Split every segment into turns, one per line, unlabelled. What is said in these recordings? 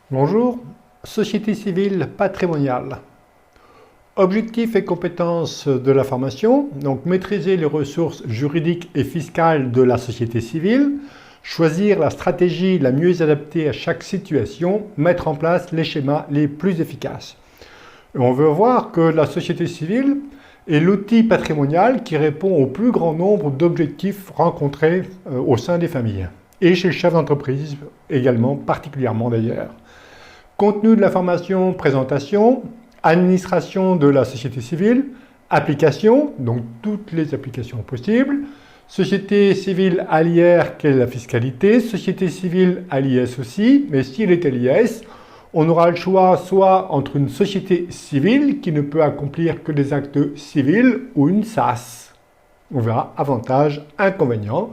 Bonjour, société civile patrimoniale. Objectifs et compétences de la formation, donc maîtriser les ressources juridiques et fiscales de la société civile, choisir la stratégie la mieux adaptée à chaque situation, mettre en place les schémas les plus efficaces. Et on veut voir que la société civile est l'outil patrimonial qui répond au plus grand nombre d'objectifs rencontrés au sein des familles et chez le chef d'entreprise également, particulièrement d'ailleurs. Contenu de la formation, présentation, administration de la société civile, application, donc toutes les applications possibles, société civile à l'IR, quelle est la fiscalité, société civile à l'IS aussi, mais s'il est à l'IS, on aura le choix soit entre une société civile qui ne peut accomplir que des actes civils ou une SAS. On verra avantages, inconvénients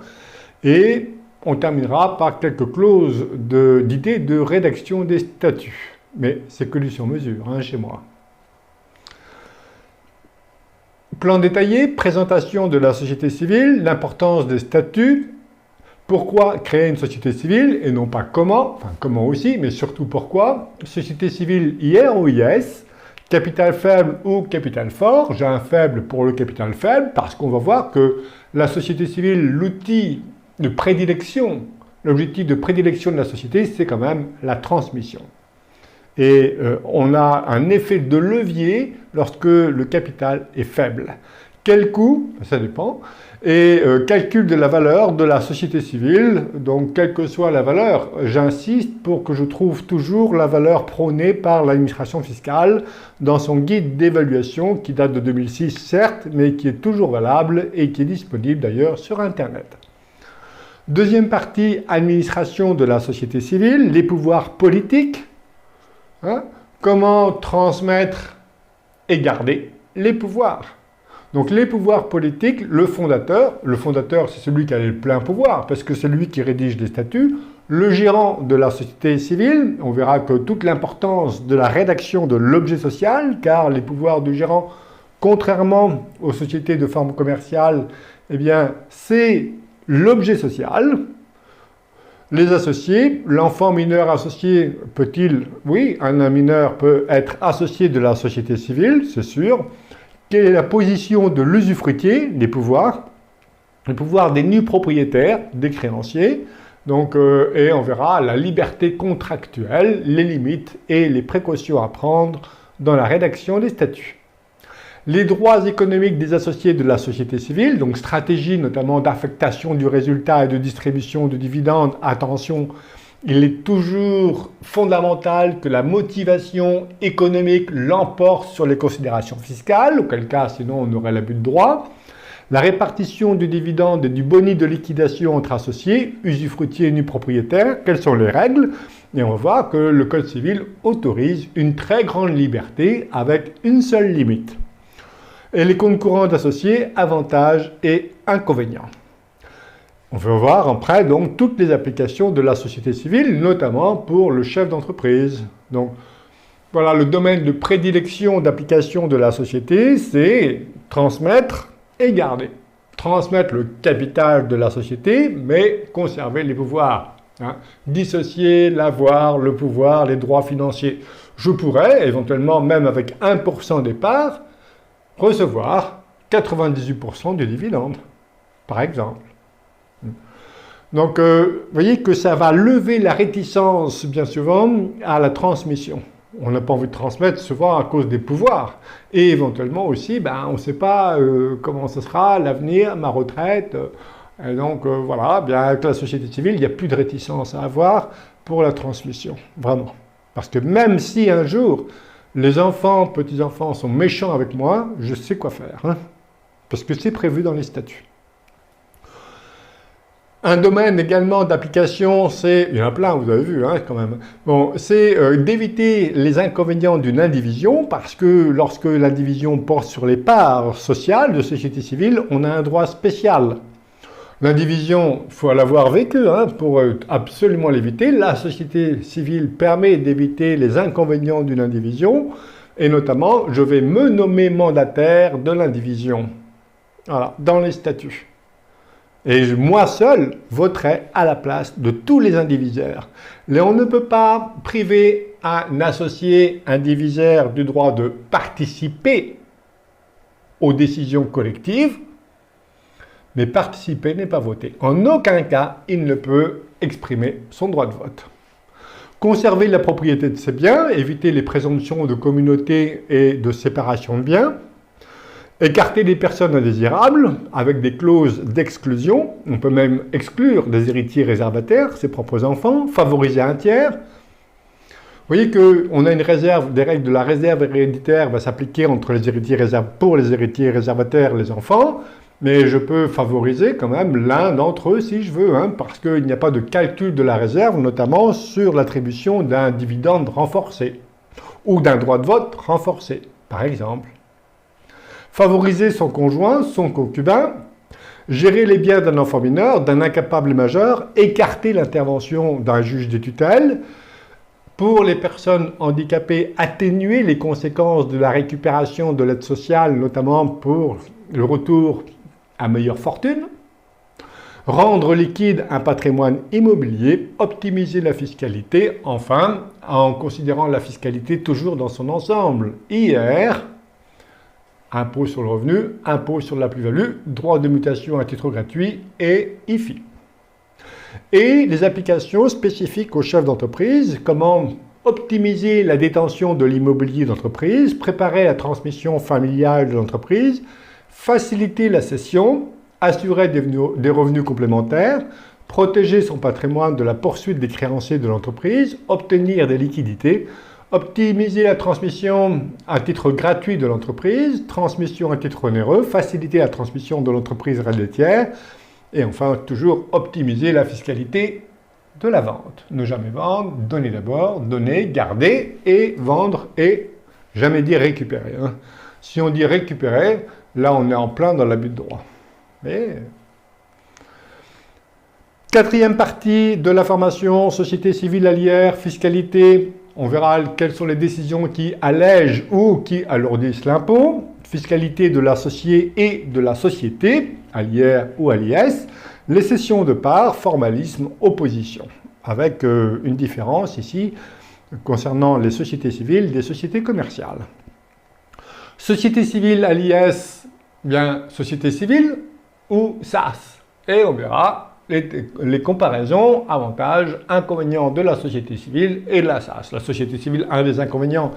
et on terminera par quelques clauses d'idées de rédaction des statuts. Mais c'est que du sur-mesure, chez moi. Plan détaillé, présentation de la société civile, l'importance des statuts, pourquoi créer une société civile et non pas comment, enfin comment aussi, mais surtout pourquoi. Société civile IR ou IS, capital faible ou capital fort. J'ai un faible pour le capital faible parce qu'on va voir que la société civile, l'outil de prédilection, l'objectif de prédilection de la société, c'est quand même la transmission. Et on a un effet de levier lorsque le capital est faible. Quel coût? Ça dépend. Et calcul de la valeur de la société civile, donc quelle que soit la valeur, j'insiste pour que je trouve toujours la valeur prônée par l'administration fiscale dans son guide d'évaluation qui date de 2006 certes, mais qui est toujours valable et qui est disponible d'ailleurs sur Internet. Deuxième partie, administration de la société civile, les pouvoirs politiques. Comment transmettre et garder les pouvoirs. Donc les pouvoirs politiques, le fondateur c'est celui qui a le plein pouvoir parce que c'est lui qui rédige les statuts. Le gérant de la société civile, on verra que toute l'importance de la rédaction de l'objet social, car les pouvoirs du gérant, contrairement aux sociétés de forme commerciale, eh bien c'est l'objet social. Les associés, l'enfant mineur associé peut-il, oui, un mineur peut être associé de la société civile, c'est sûr. Quelle est la position de l'usufruitier, les pouvoirs des nus propriétaires, des créanciers, donc, et on verra la liberté contractuelle, les limites et les précautions à prendre dans la rédaction des statuts. Les droits économiques des associés de la société civile, donc stratégie notamment d'affectation du résultat et de distribution de dividendes. Attention, il est toujours fondamental que la motivation économique l'emporte sur les considérations fiscales, auquel cas sinon on aurait l'abus de droit. La répartition du dividende et du boni de liquidation entre associés, usufruitiers et nus propriétaires, quelles sont les règles? Et on voit que le Code civil autorise une très grande liberté avec une seule limite. Et les comptes courants d'associés, avantages et inconvénients. On veut voir après donc toutes les applications de la société civile, notamment pour le chef d'entreprise. Donc voilà, le domaine de prédilection d'application de la société, c'est transmettre et garder. Transmettre le capital de la société, mais conserver les pouvoirs. Dissocier l'avoir, le pouvoir, les droits financiers. Je pourrais, éventuellement même avec 1% des parts, recevoir 98% du dividende, par exemple. Donc, vous voyez que ça va lever la réticence, bien souvent, à la transmission. On n'a pas envie de transmettre souvent à cause des pouvoirs. Et éventuellement aussi, on ne sait pas comment ce sera, l'avenir, ma retraite. Et donc, voilà, bien avec la société civile, il n'y a plus de réticence à avoir pour la transmission, vraiment. Parce que même si un jour, les enfants, petits-enfants sont méchants avec moi, je sais quoi faire. Parce que c'est prévu dans les statuts. Un domaine également d'application, c'est, il y en a plein, vous avez vu quand même, bon, c'est d'éviter les inconvénients d'une indivision, parce que lorsque l'indivision porte sur les parts sociales de société civile, on a un droit spécial. L'indivision, il faut l'avoir vécu pour absolument l'éviter. La société civile permet d'éviter les inconvénients d'une indivision et notamment, je vais me nommer mandataire de l'indivision. Voilà, dans les statuts. Et moi seul voterai à la place de tous les indivisaires. Et on ne peut pas priver un associé indivisaire du droit de participer aux décisions collectives, mais participer n'est pas voter. En aucun cas, il ne peut exprimer son droit de vote. Conserver la propriété de ses biens, éviter les présomptions de communauté et de séparation de biens, écarter les personnes indésirables avec des clauses d'exclusion, on peut même exclure des héritiers réservataires, ses propres enfants, favoriser un tiers. Vous voyez qu'on a une réserve, des règles de la réserve héréditaire va s'appliquer pour les héritiers réservataires, les enfants, mais je peux favoriser quand même l'un d'entre eux si je veux, parce qu'il n'y a pas de calcul de la réserve, notamment sur l'attribution d'un dividende renforcé ou d'un droit de vote renforcé, par exemple. Favoriser son conjoint, son concubin, gérer les biens d'un enfant mineur, d'un incapable majeur, écarter l'intervention d'un juge des tutelles. Pour les personnes handicapées, atténuer les conséquences de la récupération de l'aide sociale, notamment pour le retour à meilleure fortune. Rendre liquide un patrimoine immobilier, optimiser la fiscalité, enfin, en considérant la fiscalité toujours dans son ensemble. IR, impôt sur le revenu, impôt sur la plus-value, droit de mutation à titre gratuit et IFI. Et les applications spécifiques aux chefs d'entreprise, comment optimiser la détention de l'immobilier d'entreprise, préparer la transmission familiale de l'entreprise, faciliter la cession, assurer des revenus complémentaires, protéger son patrimoine de la poursuite des créanciers de l'entreprise, obtenir des liquidités, optimiser la transmission à titre gratuit de l'entreprise, transmission à titre onéreux, faciliter la transmission de l'entreprise héréditaire, et enfin, toujours optimiser la fiscalité de la vente. Ne jamais vendre, donner d'abord, donner, garder et vendre et jamais dire récupérer. Si on dit récupérer, là on est en plein dans l'abus de droit. Mais... Quatrième partie de la formation, société civile allière, fiscalité. On verra quelles sont les décisions qui allègent ou qui alourdissent l'impôt. Fiscalité de l'associé et de la société, allière ou alliesse. Les cessions de parts, formalisme, opposition. Avec une différence ici concernant les sociétés civiles des sociétés commerciales. Société civile alliesse, bien société civile ou SAS. Et on verra les comparaisons, avantages, inconvénients de la société civile et de la SAS. La société civile, un des inconvénients,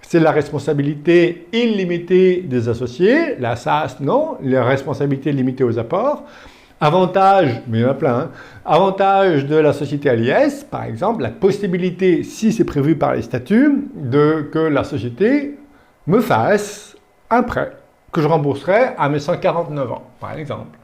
c'est la responsabilité illimitée des associés. La SAS, non, la responsabilité limitée aux apports. Avantage, mais il y en a plein, avantage de la société à l'IS, par exemple, la possibilité, si c'est prévu par les statuts, que la société me fasse un prêt que je rembourserai à mes 149 ans, par exemple.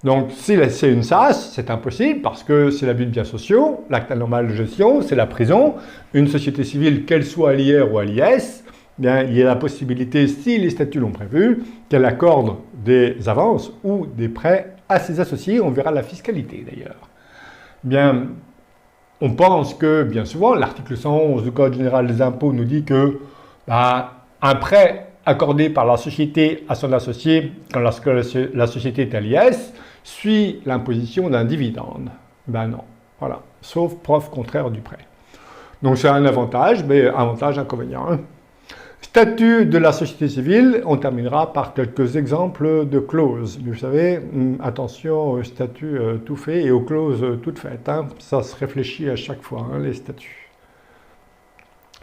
Donc, si c'est une SAS, c'est impossible parce que c'est l'abus de biens sociaux, l'acte anormal de gestion, c'est la prison. Une société civile, qu'elle soit à l'IR ou à l'IS, bien, il y a la possibilité, si les statuts l'ont prévu, qu'elle accorde des avances ou des prêts à ses associés. On verra la fiscalité d'ailleurs. Bien, on pense que, bien souvent, l'article 111 du Code général des impôts nous dit que un prêt accordé par la société à son associé, lorsque la société est à l'IS, suit l'imposition d'un dividende. Ben non, voilà, sauf preuve contraire du prêt. Donc c'est un avantage, mais avantage, inconvénient. Statut de la société civile, on terminera par quelques exemples de clauses. Vous savez, attention au statut tout fait et aux clauses toutes faites. Ça se réfléchit à chaque fois, les statuts.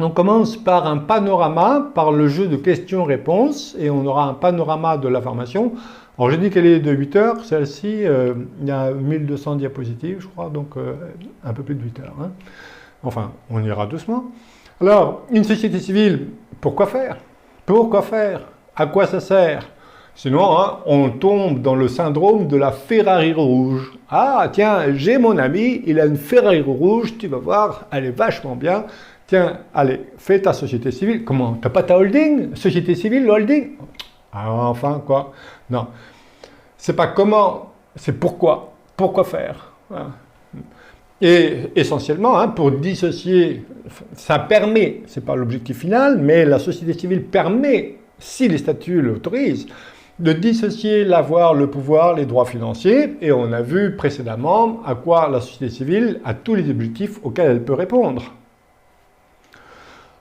On commence par un panorama, par le jeu de questions-réponses, et on aura un panorama de la formation. Alors j'ai dit qu'elle est de 8 heures, celle-ci, il y a 1200 diapositives, je crois, donc un peu plus de 8 heures. Enfin, on ira doucement. Alors, une société civile, pourquoi faire? Pourquoi faire? À quoi ça sert? Sinon, on tombe dans le syndrome de la Ferrari rouge. Ah, tiens, j'ai mon ami, il a une Ferrari rouge, tu vas voir, elle est vachement bien. Tiens, allez, fais ta société civile. Comment? T'as pas ta holding? Société civile, le holding? Ah, enfin, quoi? Non. C'est pas comment, c'est pourquoi. Pourquoi faire? Voilà. Et essentiellement, pour dissocier, ça permet, c'est pas l'objectif final, mais la société civile permet, si les statuts l'autorisent, de dissocier l'avoir, le pouvoir, les droits financiers, et on a vu précédemment à quoi la société civile a tous les objectifs auxquels elle peut répondre.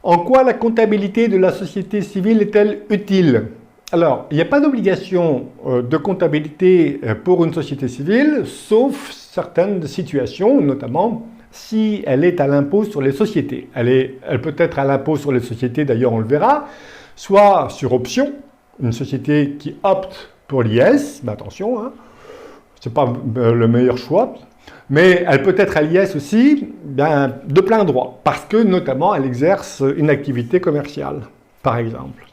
En quoi la comptabilité de la société civile est-elle utile? Alors, il n'y a pas d'obligation de comptabilité pour une société civile, sauf certaines situations, notamment si elle est à l'impôt sur les sociétés. Elle peut être à l'impôt sur les sociétés, d'ailleurs on le verra, soit sur option, une société qui opte pour l'IS, mais attention, hein, ce n'est pas le meilleur choix, mais elle peut être à l'IS aussi de plein droit, parce que notamment elle exerce une activité commerciale, par exemple.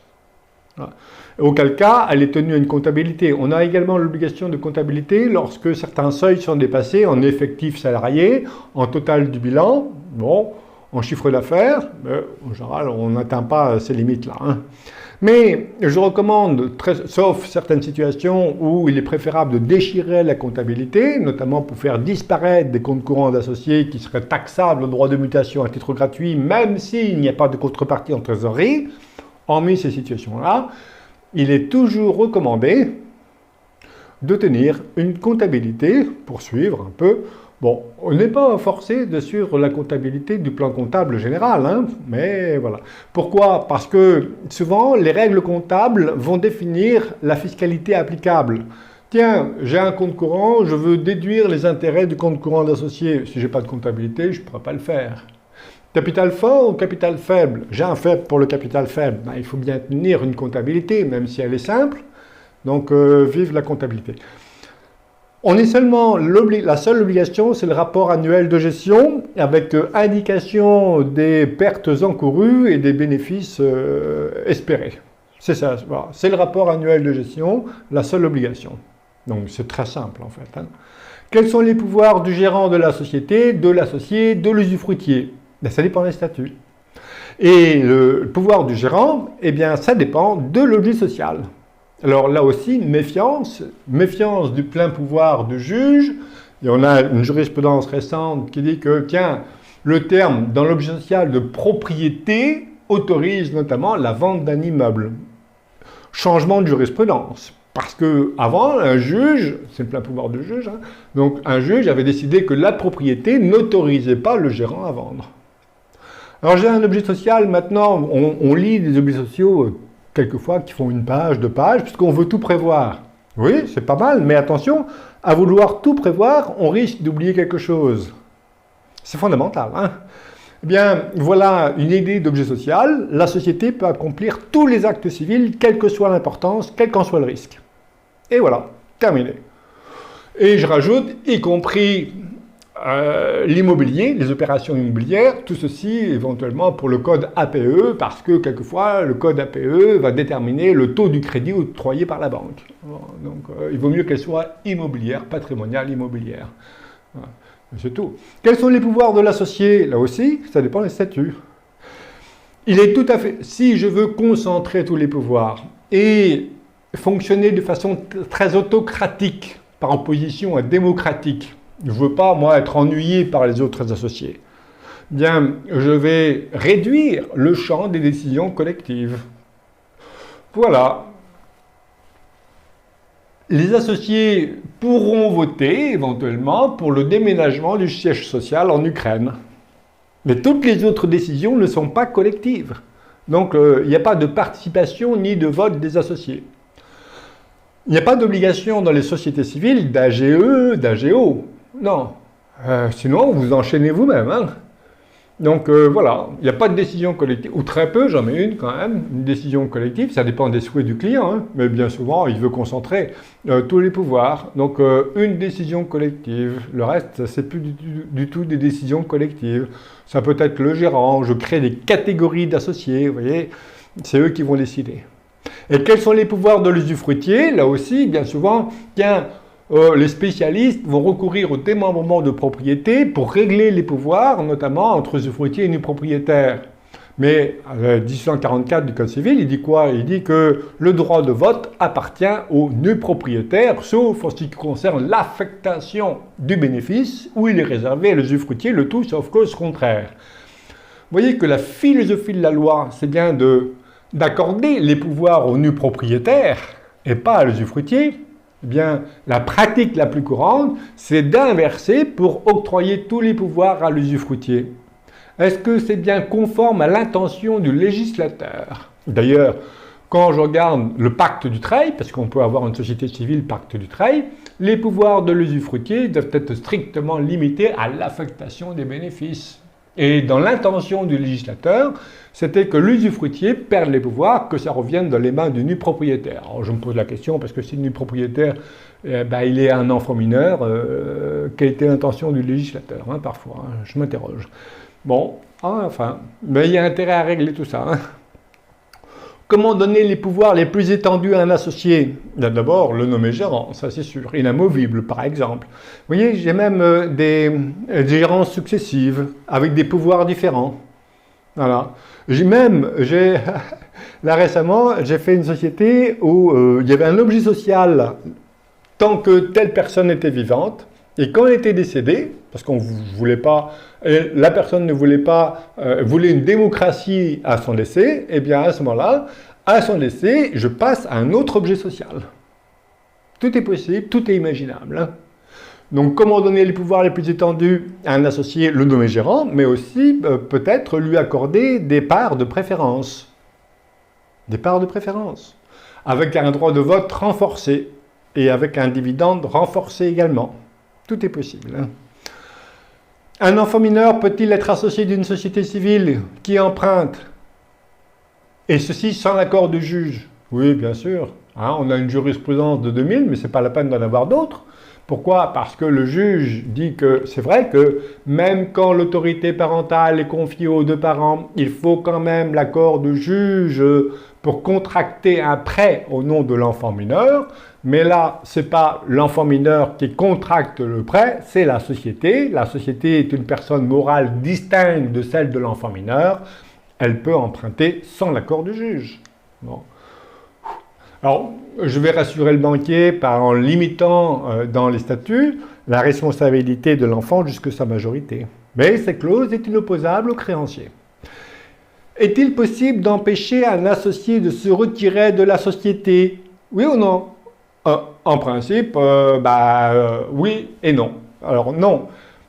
Voilà. Auquel cas, elle est tenue à une comptabilité. On a également l'obligation de comptabilité lorsque certains seuils sont dépassés en effectifs salariés, en total du bilan, bon, en chiffre d'affaires, en général, on n'atteint pas ces limites-là. Hein. Mais je recommande, sauf certaines situations où il est préférable de déchirer la comptabilité, notamment pour faire disparaître des comptes courants d'associés qui seraient taxables au droit de mutation à titre gratuit, même s'il n'y a pas de contrepartie en trésorerie. Hormis ces situations-là, il est toujours recommandé de tenir une comptabilité pour suivre un peu. Bon, on n'est pas forcé de suivre la comptabilité du plan comptable général, hein, mais voilà. Pourquoi? Parce que souvent, les règles comptables vont définir la fiscalité applicable. Tiens, j'ai un compte courant, je veux déduire les intérêts du compte courant d'associé. Si je n'ai pas de comptabilité, je ne pourrai pas le faire. Capital fort ou capital faible? J'ai un faible pour le capital faible. Ben, il faut bien tenir une comptabilité, même si elle est simple. Donc, vive la comptabilité. On est seulement, la seule obligation, c'est le rapport annuel de gestion avec indication des pertes encourues et des bénéfices espérés. C'est ça, voilà. C'est le rapport annuel de gestion, la seule obligation. Donc c'est très simple en fait. Hein. Quels sont les pouvoirs du gérant de la société, de l'associé, de l'usufruitier? Ben, ça dépend des statuts. Et le pouvoir du gérant, eh bien, ça dépend de l'objet social. Alors là aussi, méfiance du plein pouvoir du juge. Et on a une jurisprudence récente qui dit que, tiens, le terme dans l'objet social de propriété autorise notamment la vente d'un immeuble. Changement de jurisprudence. Parce qu'avant, un juge, c'est le plein pouvoir du juge, hein, donc un juge avait décidé que la propriété n'autorisait pas le gérant à vendre. Alors j'ai un objet social, maintenant, on lit des objets sociaux quelquefois qui font une page, 2 pages, puisqu'on veut tout prévoir. Oui, c'est pas mal, mais attention, à vouloir tout prévoir, on risque d'oublier quelque chose. C'est fondamental. Hein? Eh bien, voilà une idée d'objet social. La société peut accomplir tous les actes civils, quelle que soit l'importance, quel qu'en soit le risque. Et voilà, terminé. Et je rajoute, y compris l'immobilier, les opérations immobilières, tout ceci éventuellement pour le code APE, parce que quelquefois le code APE va déterminer le taux du crédit octroyé par la banque. Donc il vaut mieux qu'elle soit immobilière, patrimoniale immobilière. Voilà. C'est tout. Quels sont les pouvoirs de l'associé? Là aussi, ça dépend des statuts. Il est tout à fait... Si je veux concentrer tous les pouvoirs et fonctionner de façon très autocratique, par opposition à démocratique, je ne veux pas, moi, être ennuyé par les autres associés. Bien, je vais réduire le champ des décisions collectives. Voilà. Les associés pourront voter, éventuellement, pour le déménagement du siège social en Ukraine. Mais toutes les autres décisions ne sont pas collectives. Donc, il n'y a pas de participation ni de vote des associés. Il n'y a pas d'obligation dans les sociétés civiles d'AGE, d'AGO. Non, sinon vous enchaînez vous-même. Hein. Donc voilà, il n'y a pas de décision collective, ou très peu, j'en ai une quand même, une décision collective, ça dépend des souhaits du client, hein, mais bien souvent il veut concentrer tous les pouvoirs. Donc une décision collective, le reste c'est plus du tout des décisions collectives. Ça peut être le gérant, je crée des catégories d'associés, vous voyez, c'est eux qui vont décider. Et quels sont les pouvoirs de l'usufruitier? Là aussi, bien souvent, tiens, les spécialistes vont recourir au démembrement de propriété pour régler les pouvoirs, notamment entre usufruitier et nu propriétaire. Mais 1844 du Code civil, il dit quoi? Il dit que le droit de vote appartient au nu propriétaire, sauf en ce qui concerne l'affectation du bénéfice, où il est réservé à l'usufruitier, le tout sauf cause contraire. Vous voyez que la philosophie de la loi, c'est bien d'accorder les pouvoirs au nu propriétaire, et pas à l'usufruitier, eh bien, la pratique la plus courante, c'est d'inverser pour octroyer tous les pouvoirs à l'usufruitier. Est-ce que c'est bien conforme à l'intention du législateur? D'ailleurs, quand je regarde le pacte Dutreil, parce qu'on peut avoir une société civile pacte Dutreil, les pouvoirs de l'usufruitier doivent être strictement limités à l'affectation des bénéfices. Et dans l'intention du législateur, c'était que l'usufruitier perde les pouvoirs, que ça revienne dans les mains du nu propriétaire. Alors je me pose la question, parce que si le nu propriétaire, il est un enfant mineur, quelle était l'intention du législateur, parfois, je m'interroge. Bon, enfin, mais il y a intérêt à régler tout ça. Comment donner les pouvoirs les plus étendus à un associé? D'abord, le nommer gérant, ça c'est sûr, inamovible par exemple. Vous voyez, j'ai même des gérances successives avec des pouvoirs différents. Voilà. Là récemment, j'ai fait une société où il y avait un objet social tant que telle personne était vivante, et quand elle était décédée, parce qu'on ne voulait pas, la personne ne voulait pas, voulait une démocratie à son décès, et bien à ce moment-là, à son décès, je passe à un autre objet social. Tout est possible, tout est imaginable. Donc comment donner les pouvoirs les plus étendus à un associé, le nommer gérant, mais aussi peut-être lui accorder des parts de préférence. Des parts de préférence. Avec un droit de vote renforcé, et avec un dividende renforcé également. Tout est possible. Un enfant mineur peut-il être associé d'une société civile qui emprunte? Et ceci sans l'accord du juge? Oui, bien sûr. On a une jurisprudence de 2000, mais ce n'est pas la peine d'en avoir d'autres. Pourquoi? Parce que le juge dit que c'est vrai que même quand l'autorité parentale est confiée aux deux parents, il faut quand même l'accord du juge pour contracter un prêt au nom de l'enfant mineur. Mais là, ce n'est pas l'enfant mineur qui contracte le prêt, c'est la société. La société est une personne morale distincte de celle de l'enfant mineur. Elle peut emprunter sans l'accord du juge. Bon. Alors, je vais rassurer le banquier en limitant dans les statuts la responsabilité de l'enfant jusqu'à sa majorité. Mais cette clause est inopposable au créancier. Est-il possible d'empêcher un associé de se retirer de la société? Oui ou non? En principe, oui et non. Alors non,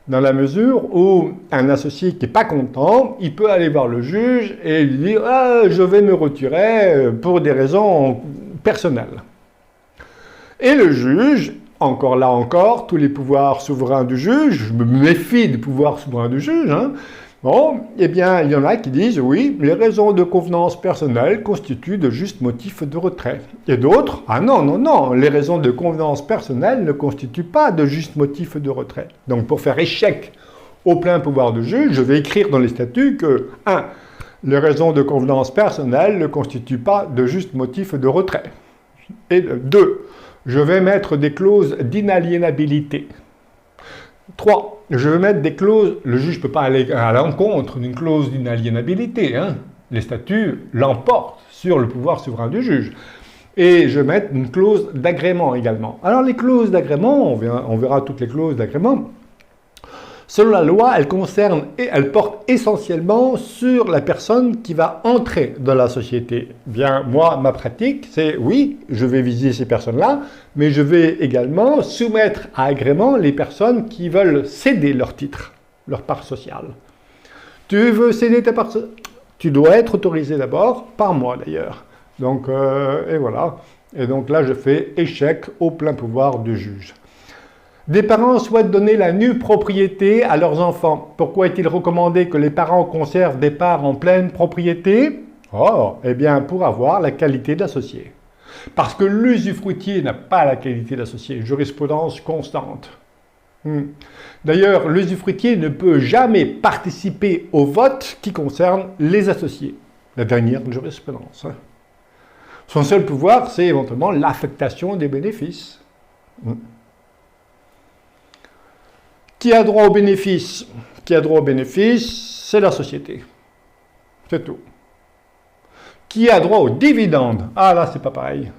dans la mesure où un associé qui n'est pas content, il peut aller voir le juge et lui dire « je vais me retirer pour des raisons personnelles ». Et le juge, encore, tous les pouvoirs souverains du juge, je me méfie des pouvoirs souverains du juge, bon, eh bien, il y en a qui disent, oui, les raisons de convenance personnelle constituent de justes motifs de retrait. Et d'autres, non, les raisons de convenance personnelle ne constituent pas de justes motifs de retrait. Donc, pour faire échec au plein pouvoir du juge, je vais écrire dans les statuts que, 1. Les raisons de convenance personnelle ne constituent pas de justes motifs de retrait. Et 2. Je vais mettre des clauses d'inaliénabilité. 3. Je vais mettre des clauses, le juge ne peut pas aller à l'encontre d'une clause d'inaliénabilité. Les statuts l'emportent sur le pouvoir souverain du juge. Et je vais mettre une clause d'agrément également. Alors les clauses d'agrément, on verra toutes les clauses d'agrément. Selon la loi, elles portent essentiellement sur la personne qui va entrer dans la société. Bien, moi, ma pratique, c'est oui, je vais viser ces personnes-là, mais je vais également soumettre à agrément les personnes qui veulent céder leur titre, leur part sociale. Tu veux céder ta part sociale? Tu dois être autorisé d'abord, par moi d'ailleurs. Donc, et voilà. Et donc là, je fais échec au plein pouvoir du juge. Des parents souhaitent donner la nue propriété à leurs enfants. Pourquoi est-il recommandé que les parents conservent des parts en pleine propriété? Eh bien, pour avoir la qualité d'associé. Parce que l'usufruitier n'a pas la qualité d'associé. Jurisprudence constante. D'ailleurs, l'usufruitier ne peut jamais participer au vote qui concerne les associés. La dernière jurisprudence. Son seul pouvoir, c'est éventuellement l'affectation des bénéfices. Qui a droit aux bénéfices? Qui a droit aux bénéfices? C'est la société. C'est tout. Qui a droit aux dividendes? Là, c'est pas pareil.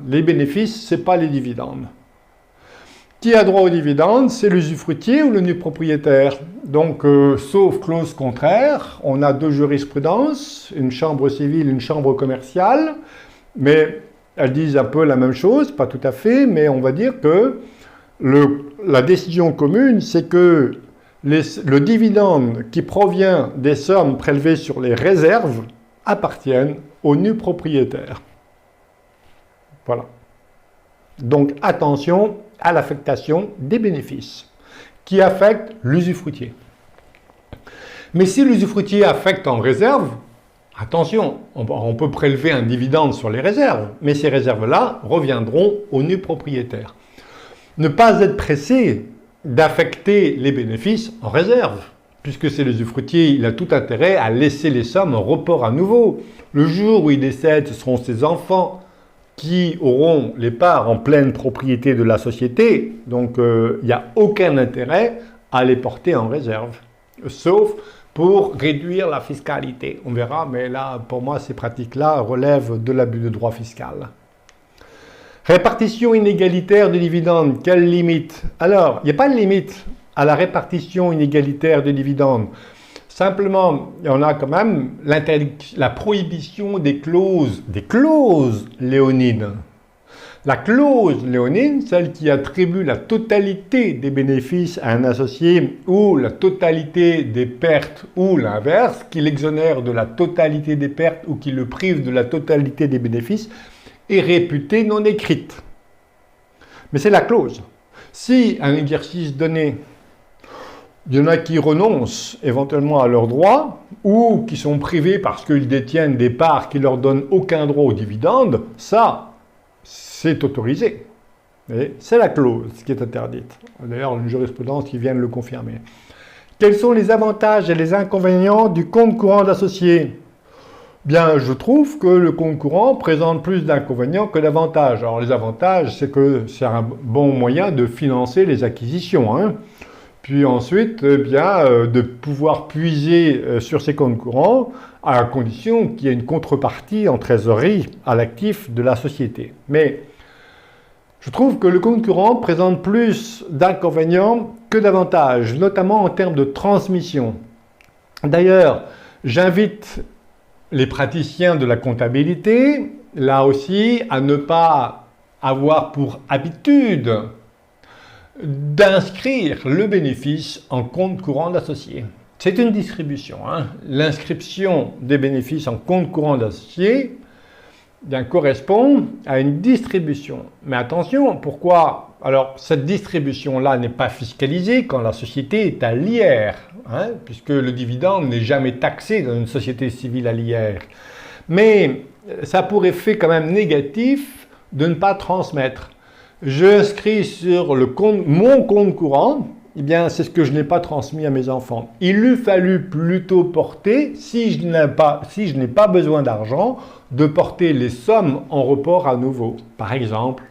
Les bénéfices, c'est pas les dividendes. Qui a droit aux dividendes? C'est l'usufruitier ou le nu propriétaire. Donc, sauf clause contraire, on a deux jurisprudences, une chambre civile, une chambre commerciale, mais elles disent un peu la même chose, pas tout à fait, mais on va dire que la décision commune, c'est que le dividende qui provient des sommes prélevées sur les réserves appartiennent aux nus propriétaires. Voilà. Donc attention à l'affectation des bénéfices qui affectent l'usufruitier. Mais si l'usufruitier affecte en réserve, attention, on peut prélever un dividende sur les réserves, mais ces réserves-là reviendront aux nus propriétaires. Ne pas être pressé d'affecter les bénéfices en réserve, puisque c'est l'usufruitier, il a tout intérêt à laisser les sommes en report à nouveau. Le jour où il décède, ce seront ses enfants qui auront les parts en pleine propriété de la société, donc il n'y a aucun intérêt à les porter en réserve, sauf pour réduire la fiscalité. On verra, mais là, pour moi, ces pratiques-là relèvent de l'abus de droit fiscal. Répartition inégalitaire des dividendes, quelle limite? Alors, il n'y a pas de limite à la répartition inégalitaire des dividendes. Simplement, il y en a quand même la prohibition des clauses léonines. La clause léonine, celle qui attribue la totalité des bénéfices à un associé ou la totalité des pertes ou l'inverse, qui l'exonère de la totalité des pertes ou qui le prive de la totalité des bénéfices, est réputée non écrite. Mais c'est la clause. Si un exercice donné, il y en a qui renoncent éventuellement à leurs droits ou qui sont privés parce qu'ils détiennent des parts qui ne leur donnent aucun droit aux dividendes, ça, c'est autorisé. C'est la clause qui est interdite. D'ailleurs, une jurisprudence qui vient de le confirmer. Quels sont les avantages et les inconvénients du compte courant d'associé? Bien, je trouve que le compte courant présente plus d'inconvénients que d'avantages. Alors, les avantages, c'est que c'est un bon moyen de financer les acquisitions, hein. Puis ensuite, de pouvoir puiser sur ces comptes courants à condition qu'il y ait une contrepartie en trésorerie à l'actif de la société. Mais je trouve que le compte courant présente plus d'inconvénients que d'avantages, notamment en termes de transmission. D'ailleurs, j'invite les praticiens de la comptabilité, là aussi, à ne pas avoir pour habitude d'inscrire le bénéfice en compte courant d'associé. C'est une distribution, hein. L'inscription des bénéfices en compte courant d'associé correspond à une distribution. Mais attention, pourquoi? Alors, cette distribution-là n'est pas fiscalisée quand la société est à l'IR, hein, puisque le dividende n'est jamais taxé dans une société civile à l'IR. Mais ça a pour effet quand même négatif de ne pas transmettre. J'inscris sur mon compte courant, eh bien, c'est ce que je n'ai pas transmis à mes enfants. Il eût fallu plutôt porter, si je n'ai pas besoin d'argent, de porter les sommes en report à nouveau. Par exemple,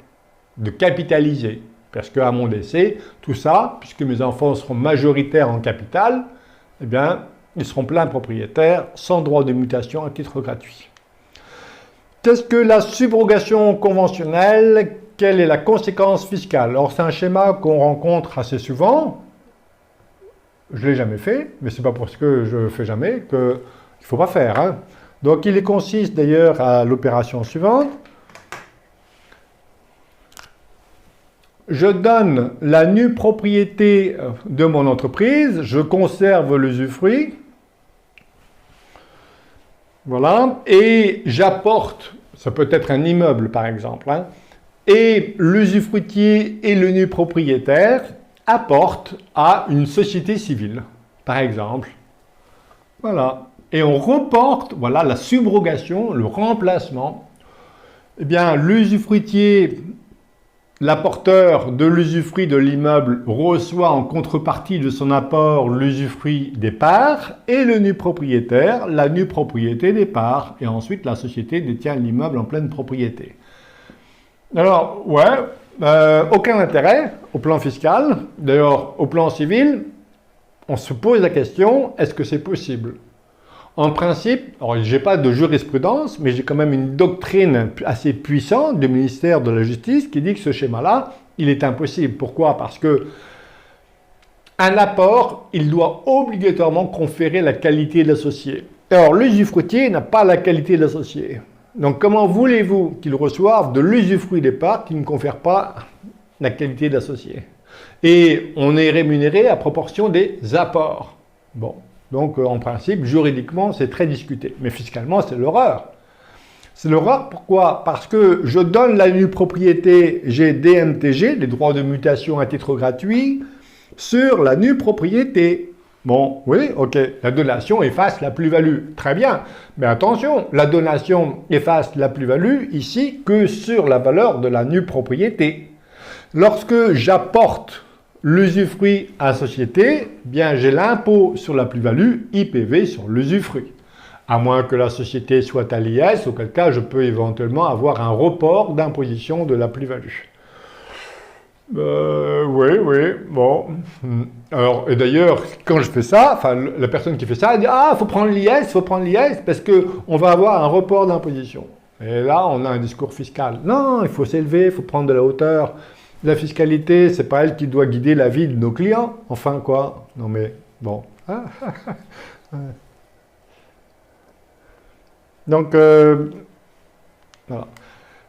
de capitaliser. Parce qu'à mon décès, tout ça, puisque mes enfants seront majoritaires en capital, eh bien, ils seront pleins propriétaires, sans droit de mutation à titre gratuit. Qu'est-ce que la subrogation conventionnelle? Quelle est la conséquence fiscale? Alors, c'est un schéma qu'on rencontre assez souvent. Je ne l'ai jamais fait, mais ce n'est pas parce que je ne le fais jamais qu'il ne faut pas faire, hein. Donc, il consiste d'ailleurs à l'opération suivante. Je donne la nue propriété de mon entreprise, je conserve l'usufruit, voilà, et j'apporte, ça peut être un immeuble par exemple, hein, et l'usufruitier et le nu propriétaire apportent à une société civile, par exemple. Voilà. Et on reporte, voilà, la subrogation, le remplacement. Eh bien, l'usufruitier, l'apporteur de l'usufruit de l'immeuble reçoit en contrepartie de son apport l'usufruit des parts et le nu propriétaire, la nue propriété des parts. Et ensuite, la société détient l'immeuble en pleine propriété. Alors, ouais, aucun intérêt au plan fiscal. D'ailleurs, au plan civil, on se pose la question, est-ce que c'est possible? En principe, alors je n'ai pas de jurisprudence, mais j'ai quand même une doctrine assez puissante du ministère de la Justice qui dit que ce schéma-là, il est impossible. Pourquoi? Parce que un apport, il doit obligatoirement conférer la qualité d'associé. Alors, l'usufruitier n'a pas la qualité d'associé. Donc comment voulez-vous qu'ils reçoivent de l'usufruit des parts qui ne confère pas la qualité d'associé? Et on est rémunéré à proportion des apports. Bon, donc en principe, juridiquement, c'est très discuté. Mais fiscalement, c'est l'horreur. C'est l'horreur, pourquoi? Parce que je donne la nue propriété, j'ai DMTG, les droits de mutation à titre gratuit, sur la nue propriété. Bon, oui, ok, la donation efface la plus-value, très bien. Mais attention, la donation efface la plus-value ici que sur la valeur de la nue propriété. Lorsque j'apporte l'usufruit à la société, bien j'ai l'impôt sur la plus-value, IPV sur l'usufruit. À moins que la société soit à l'IS, auquel cas je peux éventuellement avoir un report d'imposition de la plus-value. Oui, bon. Alors, et d'ailleurs, quand je fais ça, enfin, la personne qui fait ça, elle dit « Ah, il faut prendre l'IS, parce qu'on va avoir un report d'imposition. » Et là, on a un discours fiscal. Non, il faut s'élever, il faut prendre de la hauteur. La fiscalité, c'est pas elle qui doit guider la vie de nos clients. Enfin, quoi? Non, mais, bon. Donc, voilà.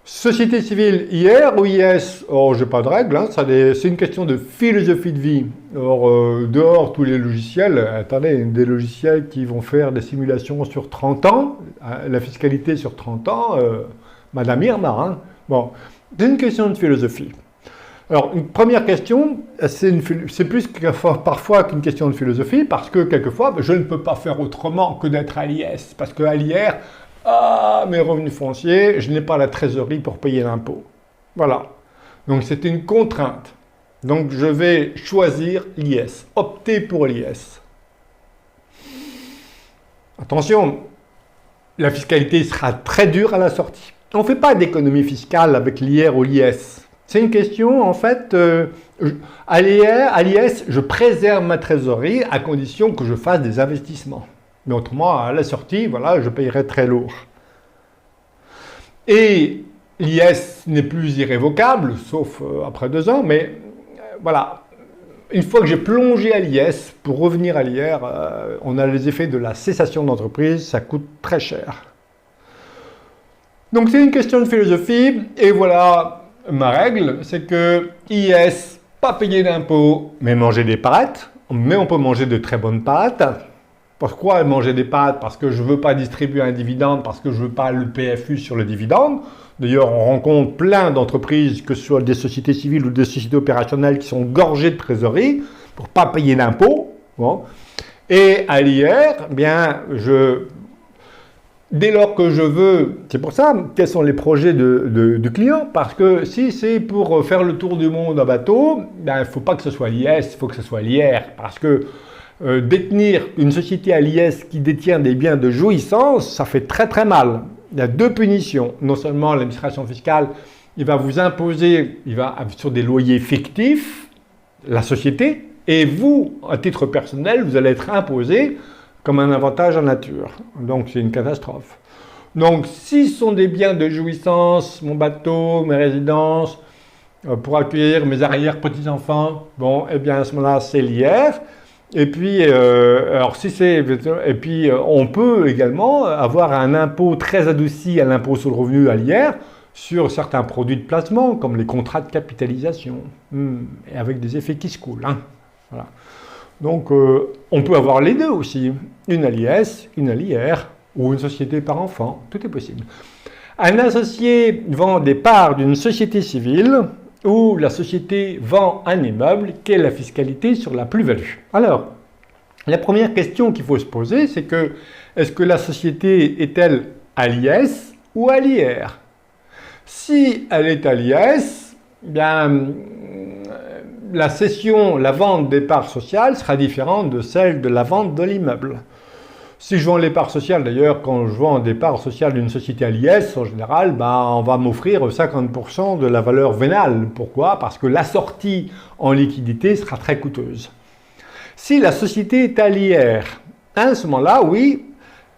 Société civile IR ou IS? Oh, j'ai pas de règle, hein, c'est une question de philosophie de vie. Or, dehors tous les logiciels, attendez, des logiciels qui vont faire des simulations sur 30 ans, la fiscalité sur 30 ans, Madame Irma, hein. Bon, c'est une question de philosophie. Alors, une première question, c'est plus parfois qu'une question de philosophie, parce que quelquefois, je ne peux pas faire autrement que d'être à l'IS, parce qu'à l'IR, mes revenus fonciers, je n'ai pas la trésorerie pour payer l'impôt. Voilà. Donc c'est une contrainte. Donc je vais choisir l'IS, opter pour l'IS. Attention, la fiscalité sera très dure à la sortie. On ne fait pas d'économie fiscale avec l'IR ou l'IS. C'est une question, en fait, à l'IS, je préserve ma trésorerie à condition que je fasse des investissements. Mais autrement, à la sortie, voilà, je payerai très lourd. Et l'IS n'est plus irrévocable, sauf après 2 ans, mais voilà. Une fois que j'ai plongé à l'IS, pour revenir à l'IR, on a les effets de la cessation d'entreprise, ça coûte très cher. Donc c'est une question de philosophie, et voilà ma règle, c'est que IS, pas payer d'impôts, mais manger des pâtes, mais on peut manger de très bonnes pâtes. Pourquoi manger des pâtes? Parce que je ne veux pas distribuer un dividende, parce que je ne veux pas le PFU sur le dividende. D'ailleurs, on rencontre plein d'entreprises, que ce soit des sociétés civiles ou des sociétés opérationnelles, qui sont gorgées de trésorerie pour ne pas payer d'impôts. Bon. Et à l'IR, bien, dès lors que je veux, c'est pour ça, quels sont les projets du client? Parce que si c'est pour faire le tour du monde en bateau, ben, il ne faut pas que ce soit l'IS, il faut que ce soit l'IR. Parce que détenir une société à l'IS qui détient des biens de jouissance, ça fait très très mal. Il y a 2 punitions. Non seulement l'administration fiscale, il va vous imposer, sur des loyers fictifs, la société, et vous, à titre personnel, vous allez être imposé comme un avantage en nature. Donc c'est une catastrophe. Donc si ce sont des biens de jouissance, mon bateau, mes résidences, pour accueillir mes arrière-petits-enfants, bon, eh bien à ce moment-là, c'est l'IR. Et puis, on peut également avoir un impôt très adouci à l'impôt sur le revenu à l'IR sur certains produits de placement, comme les contrats de capitalisation, et avec des effets qui se coulent. Hein. Voilà. Donc, on peut avoir les deux aussi, une à l'IS, une à l'IR, ou une société par enfant, tout est possible. Un associé vend des parts d'une société civile, où la société vend un immeuble, quelle est la fiscalité sur la plus-value? Alors, la première question qu'il faut se poser, c'est que, est-ce que la société est-elle à l'IS ou à l'IR? Si elle est à l'IS, bien, la cession, la vente des parts sociales sera différente de celle de la vente de l'immeuble. Si je vends les parts sociales, d'ailleurs, quand je vends des parts sociales d'une société à l'IS, en général, on va m'offrir 50% de la valeur vénale. Pourquoi? Parce que la sortie en liquidité sera très coûteuse. Si la société est à l'IR, à ce moment-là, oui,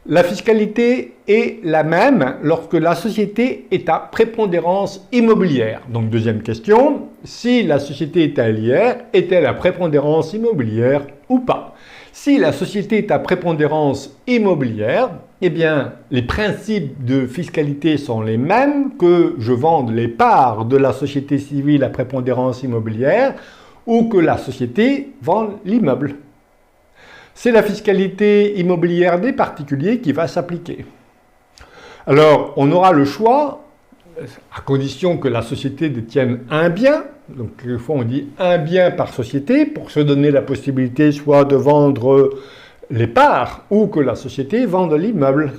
la fiscalité est la même lorsque la société est à prépondérance immobilière. Donc, deuxième question, si la société est à l'IR, est-elle à prépondérance immobilière ou pas? Si la société est à prépondérance immobilière, eh bien, les principes de fiscalité sont les mêmes que je vende les parts de la société civile à prépondérance immobilière ou que la société vende l'immeuble. C'est la fiscalité immobilière des particuliers qui va s'appliquer. Alors, on aura le choix, à condition que la société détienne un bien. Donc, une fois, on dit un bien par société pour se donner la possibilité soit de vendre les parts ou que la société vende l'immeuble.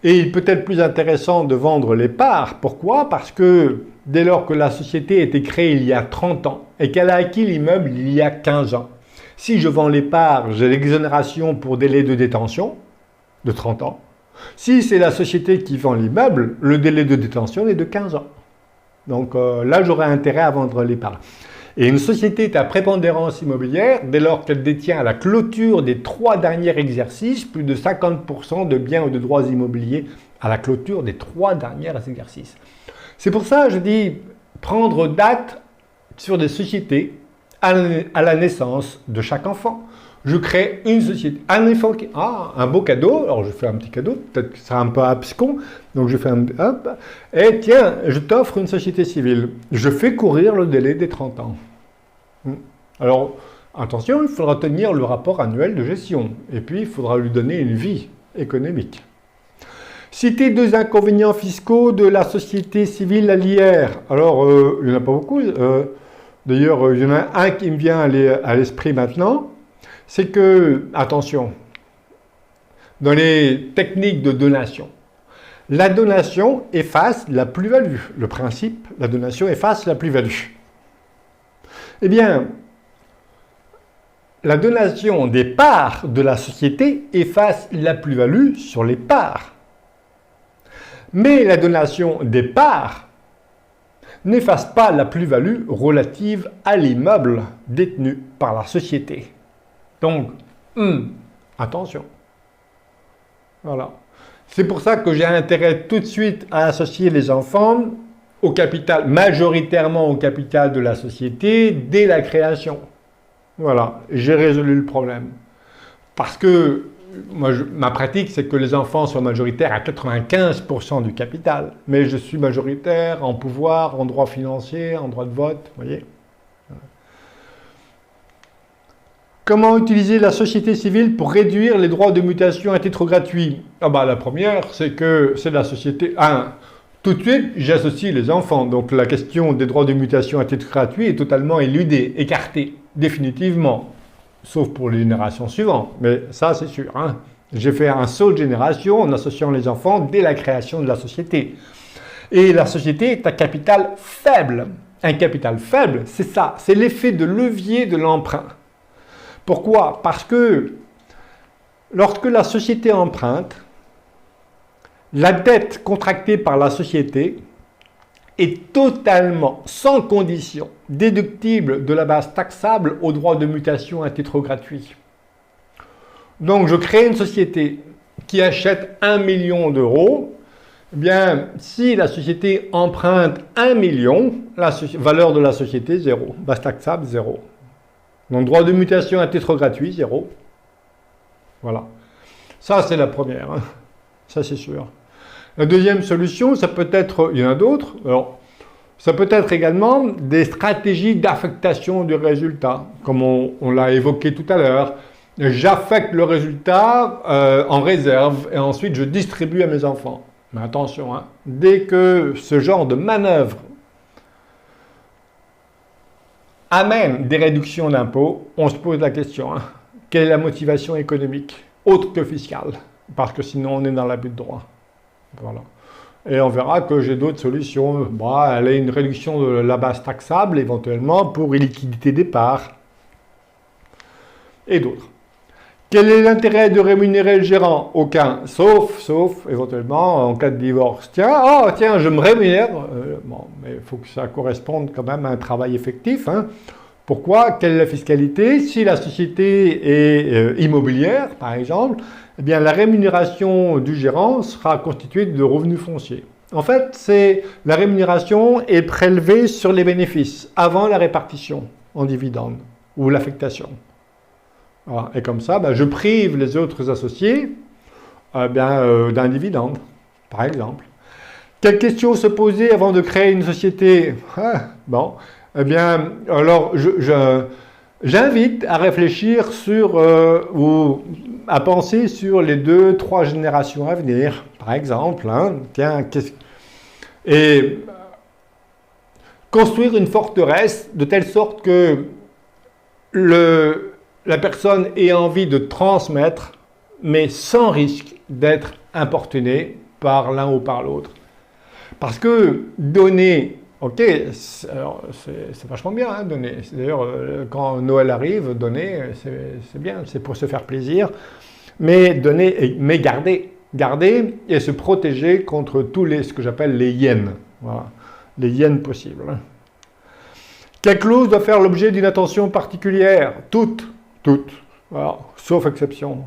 Et il peut être plus intéressant de vendre les parts. Pourquoi? Parce que dès lors que la société a été créée il y a 30 ans et qu'elle a acquis l'immeuble il y a 15 ans, si je vends les parts, j'ai l'exonération pour délai de détention de 30 ans. Si c'est la société qui vend l'immeuble, le délai de détention est de 15 ans. Donc là, j'aurais intérêt à vendre les parts. Et une société est à prépondérance immobilière dès lors qu'elle détient à la clôture des 3 derniers exercices plus de 50% de biens ou de droits immobiliers à la clôture des 3 derniers exercices. C'est pour ça que je dis prendre date sur des sociétés à la naissance de chaque enfant. Je crée une société. Un enfant qui... Ah, un beau cadeau. Alors, je fais un petit cadeau. Peut-être que c'est un peu abscon. Donc, je fais un... Hop. Et tiens, je t'offre une société civile. Je fais courir le délai des 30 ans. Alors, attention, il faudra tenir le rapport annuel de gestion. Et puis, il faudra lui donner une vie économique. Citer 2 inconvénients fiscaux de la société civile à l'IR. Alors, il n'y en a pas beaucoup. D'ailleurs, il y en a un qui me vient à l'esprit maintenant. C'est que, attention, dans les techniques de donation, la donation efface la plus-value. Le principe, la donation efface la plus-value. Eh bien, la donation des parts de la société efface la plus-value sur les parts. Mais la donation des parts n'efface pas la plus-value relative à l'immeuble détenu par la société. Donc, attention. Voilà. C'est pour ça que j'ai intérêt tout de suite à associer les enfants au capital, majoritairement au capital de la société, dès la création. Voilà, j'ai résolu le problème. Parce que moi, ma pratique, c'est que les enfants soient majoritaires à 95% du capital. Mais je suis majoritaire en pouvoir, en droit financier, en droit de vote, vous voyez. Comment utiliser la société civile pour réduire les droits de mutation à titre gratuit? La première, c'est que c'est la société... Tout de suite, j'associe les enfants. Donc la question des droits de mutation à titre gratuit est totalement éludée, écartée, définitivement. Sauf pour les générations suivantes. Mais ça, c'est sûr. J'ai fait un saut de génération en associant les enfants dès la création de la société. Et la société est un capital faible. Un capital faible, c'est ça. C'est l'effet de levier de l'emprunt. Pourquoi? Parce que lorsque la société emprunte, la dette contractée par la société est totalement, sans condition, déductible de la base taxable au droit de mutation à titre gratuit. Donc je crée une société qui achète 1 million d'euros. Eh bien, si la société emprunte 1 million, la valeur de la société, 0. Base taxable, 0. Donc, droit de mutation à titre gratuit, 0. Voilà. Ça, c'est la première. Ça, c'est sûr. La deuxième solution, ça peut être, il y en a d'autres, alors, ça peut être également des stratégies d'affectation du résultat, comme on l'a évoqué tout à l'heure. J'affecte le résultat en réserve et ensuite je distribue à mes enfants. Mais attention, dès que ce genre de manœuvre amène des réductions d'impôts, on se pose la question, quelle est la motivation économique, autre que fiscale? Parce que sinon on est dans l'abus de droit. Voilà. Et on verra que j'ai d'autres solutions. Elle est une réduction de la base taxable, éventuellement, pour illiquidité des parts. Et d'autres. Quel est l'intérêt de rémunérer le gérant? Aucun, sauf éventuellement en cas de divorce. Tiens, je me rémunère. Mais il faut que ça corresponde quand même à un travail effectif. Pourquoi? Quelle est la fiscalité? Si la société est immobilière, par exemple, eh bien la rémunération du gérant sera constituée de revenus fonciers. En fait, la rémunération est prélevée sur les bénéfices avant la répartition en dividendes ou l'affectation. Voilà. Et comme ça, je prive les autres associés d'un dividende, par exemple. Quelles questions se poser avant de créer une société? Bon, eh bien, alors j'invite à réfléchir sur ou à penser sur les 2-3 générations à venir, par exemple. Tiens, et construire une forteresse de telle sorte que la personne ait envie de transmettre, mais sans risque d'être importunée par l'un ou par l'autre. Parce que donner, ok, c'est vachement bien, donner. D'ailleurs, quand Noël arrive, donner, c'est bien, c'est pour se faire plaisir. Mais donner, mais garder et se protéger contre tous ce que j'appelle les hyènes. Voilà, les hyènes possibles. Quelle clause doit faire l'objet d'une attention particulière? Toutes. Voilà, sauf exception.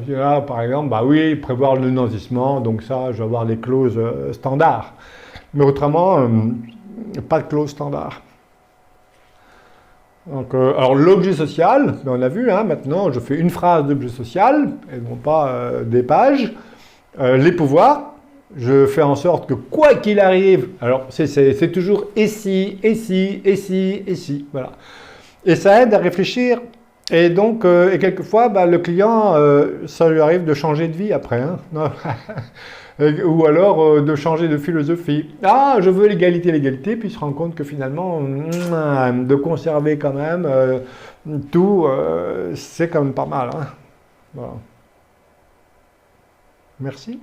Là, par exemple, oui, prévoir le non-agissement, donc ça, je vais avoir des clauses standards. Mais autrement, pas de clause standard. Donc, alors l'objet social, on a vu, maintenant, je fais une phrase d'objet social, et non pas des pages. Les pouvoirs, je fais en sorte que quoi qu'il arrive, alors c'est toujours et si, voilà. Et ça aide à réfléchir. Et donc, et quelquefois, le client, ça lui arrive de changer de vie après. Ou alors de changer de philosophie. Ah, je veux l'égalité, puis il se rend compte que finalement, de conserver quand même tout, c'est quand même pas mal. Voilà. Merci.